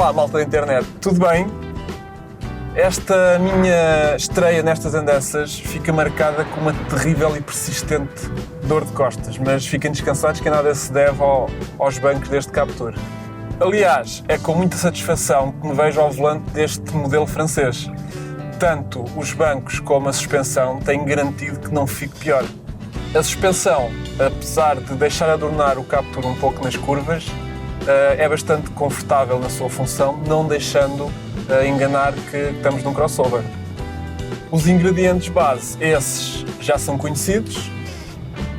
Olá, malta da internet, tudo bem? Esta minha estreia nestas andanças fica marcada com uma terrível e persistente dor de costas, mas fiquem descansados que nada se deve aos bancos deste Captur. Aliás, é com muita satisfação que me vejo ao volante deste modelo francês. Tanto os bancos como a suspensão têm garantido que não fique pior. A suspensão, apesar de deixar adornar o Captur um pouco nas curvas, é bastante confortável na sua função, não deixando enganar que estamos num crossover. Os ingredientes base, esses já são conhecidos.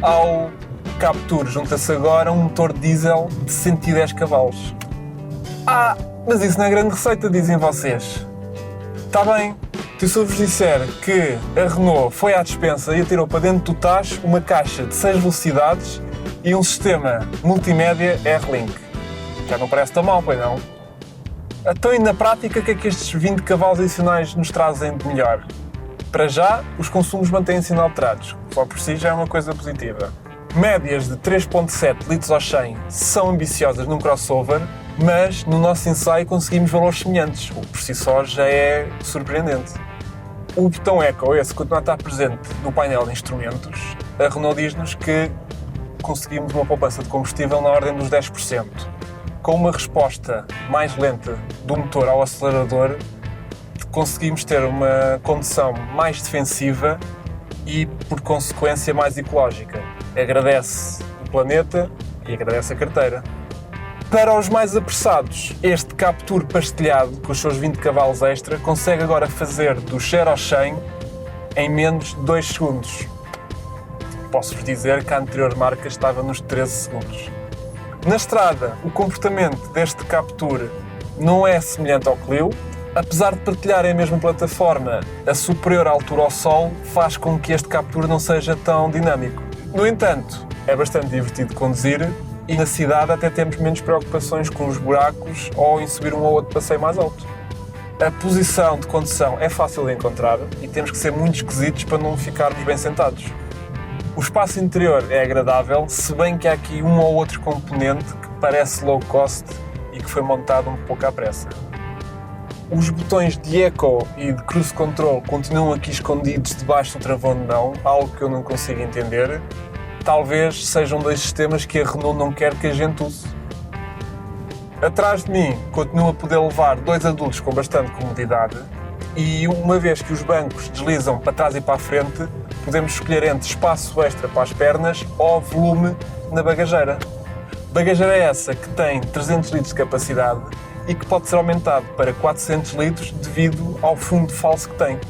Ao Captur junta-se agora um motor diesel de 110 cavalos. Mas isso não é grande receita, dizem vocês. Está bem, se eu vos disser que a Renault foi à despensa e atirou para dentro do tacho uma caixa de 6 velocidades e um sistema multimédia R-Link. Já não parece tão mal, pois não? Então, e na prática, o que é que estes 20 cavalos adicionais nos trazem de melhor? Para já, os consumos mantêm-se inalterados, só por si já é uma coisa positiva. Médias de 3.7 litros ao 100 são ambiciosas num crossover, mas no nosso ensaio conseguimos valores semelhantes, o que por si só já é surpreendente. O botão Eco, esse continua a estar presente no painel de instrumentos. A Renault diz-nos que conseguimos uma poupança de combustível na ordem dos 10%. Com uma resposta mais lenta do motor ao acelerador, conseguimos ter uma condução mais defensiva e, por consequência, mais ecológica. Agradece o planeta e agradece a carteira. Para os mais apressados, este Captur pastelhado, com os seus 20 cavalos extra, consegue agora fazer do 0 ao 100 em menos de 2 segundos. Posso-vos dizer que a anterior marca estava nos 13 segundos. Na estrada, o comportamento deste Captur não é semelhante ao Clio. Apesar de partilharem a mesma plataforma, a superior altura ao solo faz com que este Captur não seja tão dinâmico. No entanto, é bastante divertido de conduzir e na cidade até temos menos preocupações com os buracos ou em subir um ou outro passeio mais alto. A posição de condução é fácil de encontrar e temos que ser muito esquisitos para não ficarmos bem sentados. O espaço interior é agradável, se bem que há aqui um ou outro componente que parece low cost e que foi montado um pouco à pressa. Os botões de Eco e de Cruise Control continuam aqui escondidos debaixo do travão de mão, algo que eu não consigo entender. Talvez sejam dois sistemas que a Renault não quer que a gente use. Atrás de mim continuo a poder levar 2 adultos com bastante comodidade e uma vez que os bancos deslizam para trás e para a frente, podemos escolher entre espaço extra para as pernas ou volume na bagageira. Bagageira é essa que tem 300 litros de capacidade e que pode ser aumentado para 400 litros devido ao fundo falso que tem.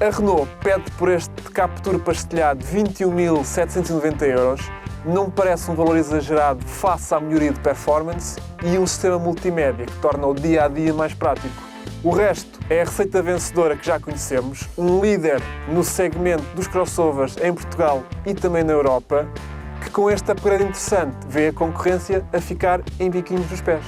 A Renault pede por este Captur pastelhado 21.790€. Não me parece um valor exagerado face à melhoria de performance e um sistema multimédia que torna o dia-a-dia mais prático. O resto é a receita vencedora que já conhecemos, um líder no segmento dos crossovers em Portugal e também na Europa, que com este upgrade interessante vê a concorrência a ficar em biquinhos dos pés.